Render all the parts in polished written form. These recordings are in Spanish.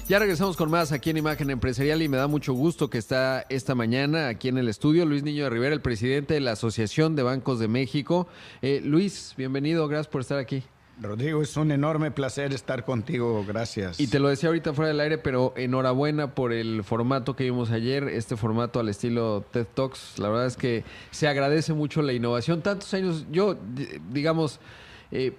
Ya regresamos con más aquí en Imagen Empresarial y me da mucho gusto que está esta mañana aquí en el estudio Luis Niño de Rivera, el presidente de la Asociación de Bancos de México. Luis, bienvenido, gracias por estar aquí. Rodrigo, es un enorme placer estar contigo, gracias. Y te lo decía ahorita fuera del aire, pero enhorabuena por el formato que vimos ayer, este formato al estilo TED Talks. La verdad es que se agradece mucho la innovación. Tantos años, yo, digamos,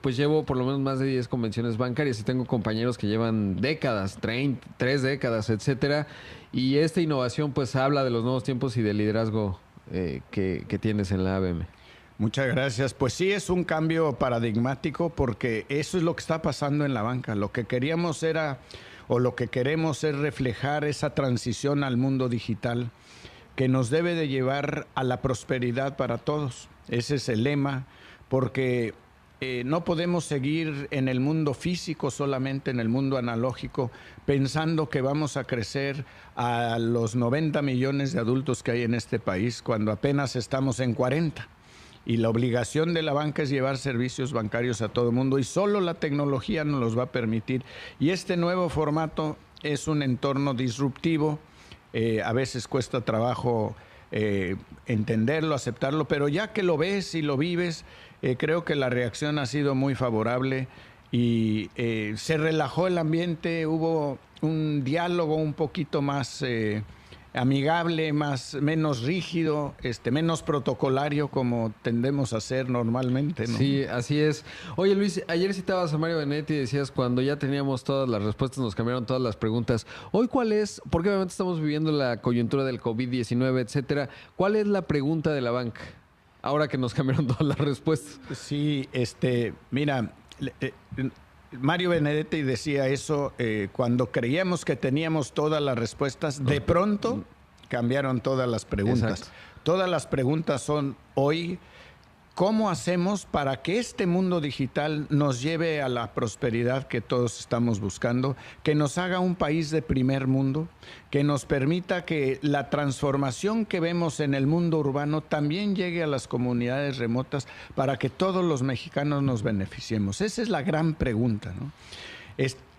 pues llevo por lo menos más de 10 convenciones bancarias y tengo compañeros que llevan décadas, 3 décadas, etcétera. Y esta innovación pues habla de los nuevos tiempos y del liderazgo que tienes en la ABM. Muchas gracias. Pues sí, es un cambio paradigmático porque eso es lo que está pasando en la banca. Lo que queríamos era, o lo que queremos es reflejar esa transición al mundo digital que nos debe de llevar a la prosperidad para todos. Ese es el lema, porque no podemos seguir en el mundo físico, solamente en el mundo analógico, pensando que vamos a crecer a los 90 millones de adultos que hay en este país, cuando apenas estamos en 40. Y la obligación de la banca es llevar servicios bancarios a todo el mundo y solo la tecnología nos los va a permitir. Y este nuevo formato es un entorno disruptivo, a veces cuesta trabajo entenderlo, aceptarlo, pero ya que lo ves y lo vives, creo que la reacción ha sido muy favorable y se relajó el ambiente, hubo un diálogo un poquito más amigable, menos rígido, menos protocolario como tendemos a hacer normalmente, ¿no? Sí, así es. Oye, Luis, ayer citabas a Mario Benedetti y decías, cuando ya teníamos todas las respuestas, nos cambiaron todas las preguntas. Hoy, ¿cuál es? Porque obviamente estamos viviendo la coyuntura del COVID-19, etcétera. ¿Cuál es la pregunta de la banca? Ahora que nos cambiaron todas las respuestas. Sí, mira, Mario Benedetti decía eso cuando creíamos que teníamos todas las respuestas, de pronto cambiaron todas las preguntas. Exacto. Todas las preguntas son hoy, ¿cómo hacemos para que este mundo digital nos lleve a la prosperidad que todos estamos buscando, que nos haga un país de primer mundo, que nos permita que la transformación que vemos en el mundo urbano también llegue a las comunidades remotas para que todos los mexicanos nos beneficiemos? Esa es la gran pregunta, ¿no?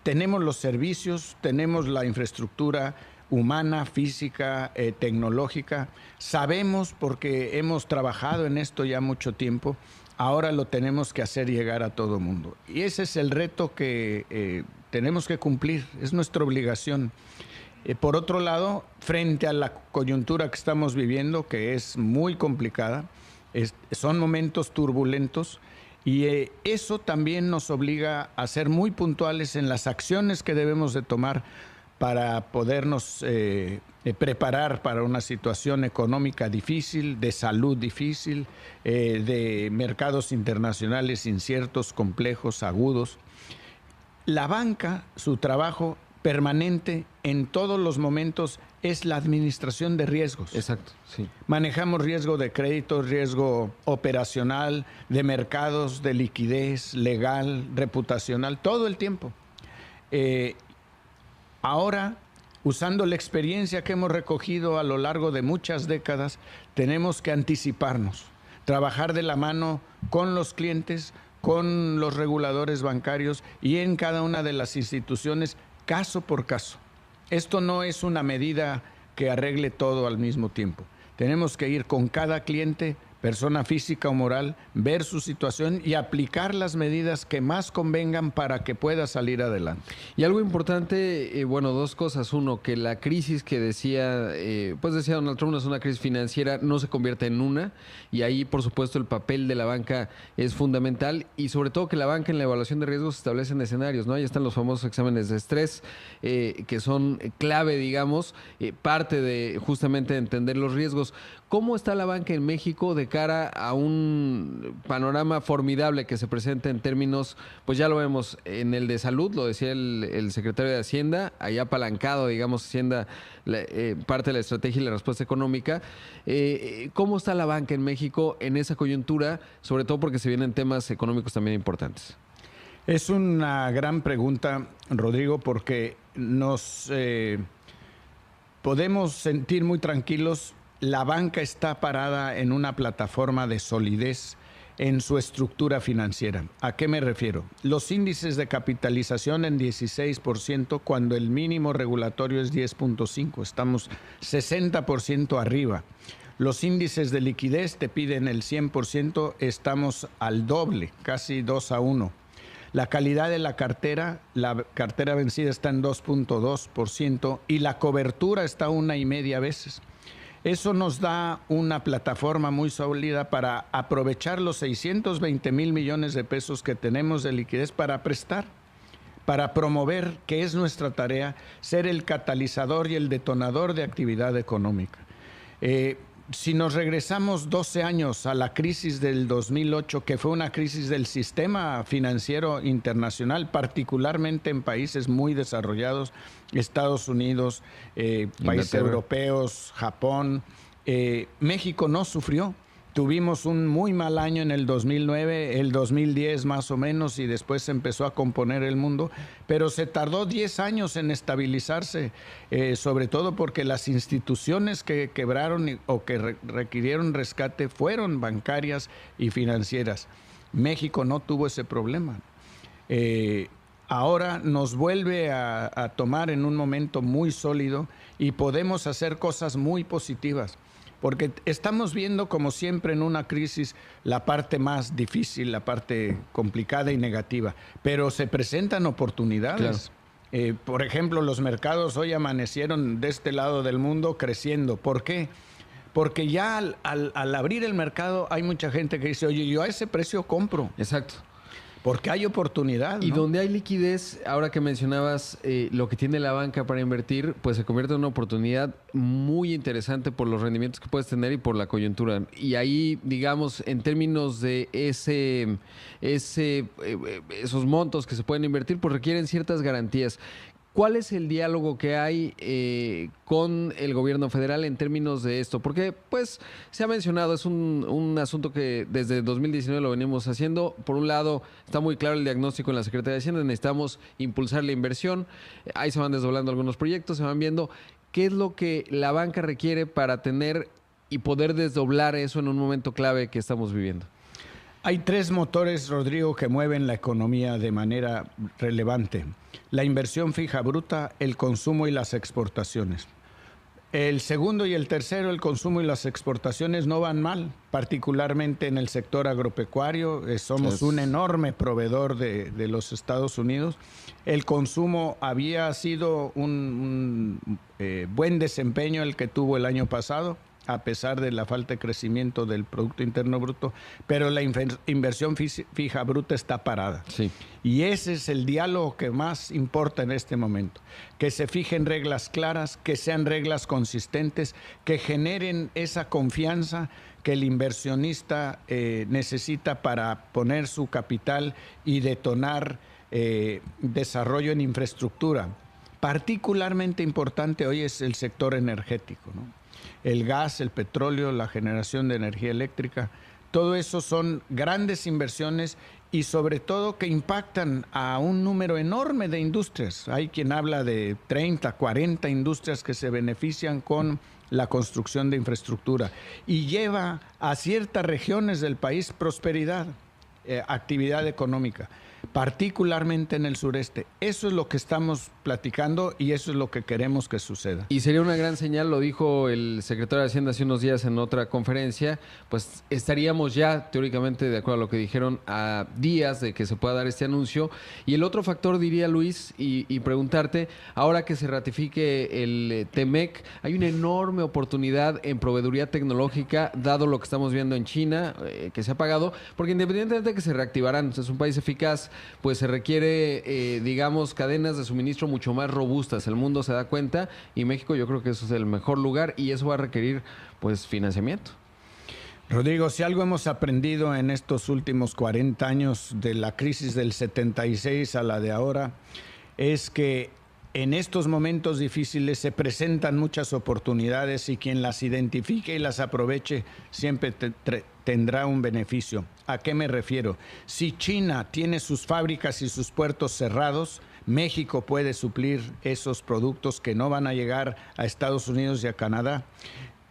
Tenemos los servicios, tenemos la infraestructura humana, física, tecnológica. Sabemos, porque hemos trabajado en esto ya mucho tiempo, ahora lo tenemos que hacer llegar a todo mundo. Y ese es el reto que tenemos que cumplir, es nuestra obligación. Por otro lado, frente a la coyuntura que estamos viviendo, que es muy complicada, son momentos turbulentos, y eso también nos obliga a ser muy puntuales en las acciones que debemos de tomar para podernos preparar para una situación económica difícil, de salud difícil, de mercados internacionales inciertos, complejos, agudos. La banca, su trabajo permanente en todos los momentos es la administración de riesgos. Exacto, sí. Manejamos riesgo de crédito, riesgo operacional, de mercados, de liquidez, legal, reputacional, todo el tiempo. Ahora, usando la experiencia que hemos recogido a lo largo de muchas décadas, tenemos que anticiparnos, trabajar de la mano con los clientes, con los reguladores bancarios y en cada una de las instituciones, caso por caso. Esto no es una medida que arregle todo al mismo tiempo. Tenemos que ir con cada cliente, persona física o moral, ver su situación y aplicar las medidas que más convengan para que pueda salir adelante. Y algo importante, bueno, dos cosas. Uno, que la crisis que decía Donald Trump, no es una crisis financiera, no se convierte en una. Y ahí, por supuesto, el papel de la banca es fundamental. Y sobre todo que la banca en la evaluación de riesgos establecen escenarios, ¿no? Ahí están los famosos exámenes de estrés, que son clave, digamos, parte de justamente entender los riesgos. ¿Cómo está la banca en México de cara a un panorama formidable que se presenta en términos, pues ya lo vemos en el de salud, lo decía el secretario de Hacienda, ahí apalancado, digamos, Hacienda, parte de la estrategia y la respuesta económica. ¿Cómo está la banca en México en esa coyuntura, sobre todo porque se vienen temas económicos también importantes? Es una gran pregunta, Rodrigo, porque nos podemos sentir muy tranquilos. La banca está parada en una plataforma de solidez, en su estructura financiera. ¿A qué me refiero? Los índices de capitalización en 16% cuando el mínimo regulatorio es 10.5%. Estamos 60% arriba. Los índices de liquidez te piden el 100%, estamos al doble, casi 2-1. La calidad de la cartera vencida está en 2.2% y la cobertura está 1.5 veces. Eso nos da una plataforma muy sólida para aprovechar los 620,000 millones de pesos que tenemos de liquidez para prestar, para promover, que es nuestra tarea, ser el catalizador y el detonador de actividad económica. Si nos regresamos 12 años a la crisis del 2008, que fue una crisis del sistema financiero internacional, particularmente en países muy desarrollados, Estados Unidos, países europeos, Japón, México no sufrió. Tuvimos un muy mal año en el 2009, el 2010 más o menos, y después se empezó a componer el mundo, pero se tardó 10 años en estabilizarse, sobre todo porque las instituciones que quebraron o que requirieron rescate fueron bancarias y financieras. México no tuvo ese problema. Ahora nos vuelve a tomar en un momento muy sólido y podemos hacer cosas muy positivas. Porque estamos viendo, como siempre en una crisis, la parte más difícil, la parte complicada y negativa, pero se presentan oportunidades. Claro. Por ejemplo, los mercados hoy amanecieron de este lado del mundo creciendo. ¿Por qué? Porque ya al abrir el mercado hay mucha gente que dice, oye, yo a ese precio compro. Exacto. Porque hay oportunidad, ¿no? Y donde hay liquidez, ahora que mencionabas lo que tiene la banca para invertir, pues se convierte en una oportunidad muy interesante por los rendimientos que puedes tener y por la coyuntura. Y ahí, digamos, en términos de esos montos que se pueden invertir, pues requieren ciertas garantías. ¿Cuál es el diálogo que hay con el gobierno federal en términos de esto? Porque, pues, se ha mencionado, es un asunto que desde 2019 lo venimos haciendo. Por un lado, está muy claro el diagnóstico en la Secretaría de Hacienda, necesitamos impulsar la inversión. Ahí se van desdoblando algunos proyectos, se van viendo qué es lo que la banca requiere para tener y poder desdoblar eso en un momento clave que estamos viviendo. Hay 3 motores, Rodrigo, que mueven la economía de manera relevante. La inversión fija bruta, el consumo y las exportaciones. El segundo y el tercero, el consumo y las exportaciones, no van mal, particularmente en el sector agropecuario. Somos un enorme proveedor de los Estados Unidos. El consumo había sido un buen desempeño el que tuvo el año pasado, a pesar de la falta de crecimiento del Producto Interno Bruto, pero la inversión fija bruta está parada. Sí. Y ese es el diálogo que más importa en este momento, que se fijen reglas claras, que sean reglas consistentes, que generen esa confianza que el inversionista necesita para poner su capital y detonar desarrollo en infraestructura. Particularmente importante hoy es el sector energético, ¿no? El gas, el petróleo, la generación de energía eléctrica, todo eso son grandes inversiones y sobre todo que impactan a un número enorme de industrias. Hay quien habla de 30, 40 industrias que se benefician con la construcción de infraestructura y lleva a ciertas regiones del país prosperidad, actividad económica, particularmente en el sureste. Eso es lo que estamos platicando y eso es lo que queremos que suceda. Y sería una gran señal, lo dijo el secretario de Hacienda hace unos días en otra conferencia, pues estaríamos ya teóricamente, de acuerdo a lo que dijeron, a días de que se pueda dar este anuncio. Y el otro factor, diría Luis, y preguntarte, ahora que se ratifique el TEMEC, hay una enorme oportunidad en proveeduría tecnológica, dado lo que estamos viendo en China, que se ha pagado, porque independientemente de que se reactivarán, es un país eficaz, pues se requiere, digamos, cadenas de suministro mucho más robustas. El mundo se da cuenta y México yo creo que eso es el mejor lugar y eso va a requerir, pues, financiamiento. Rodrigo, si algo hemos aprendido en estos últimos 40 años de la crisis del 76 a la de ahora, es que en estos momentos difíciles se presentan muchas oportunidades y quien las identifique y las aproveche siempre tendrá un beneficio. ¿A qué me refiero? Si China tiene sus fábricas y sus puertos cerrados, México puede suplir esos productos que no van a llegar a Estados Unidos y a Canadá.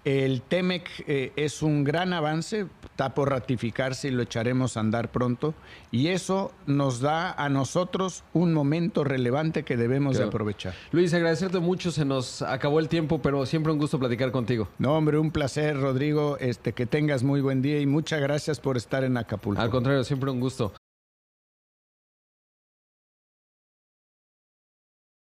El TEMEC es un gran avance, está por ratificarse y lo echaremos a andar pronto. Y eso nos da a nosotros un momento relevante que debemos de aprovechar. Luis, agradecerte mucho, se nos acabó el tiempo, pero siempre un gusto platicar contigo. No, hombre, un placer, Rodrigo, que tengas muy buen día y muchas gracias por estar en Acapulco. Al contrario, siempre un gusto.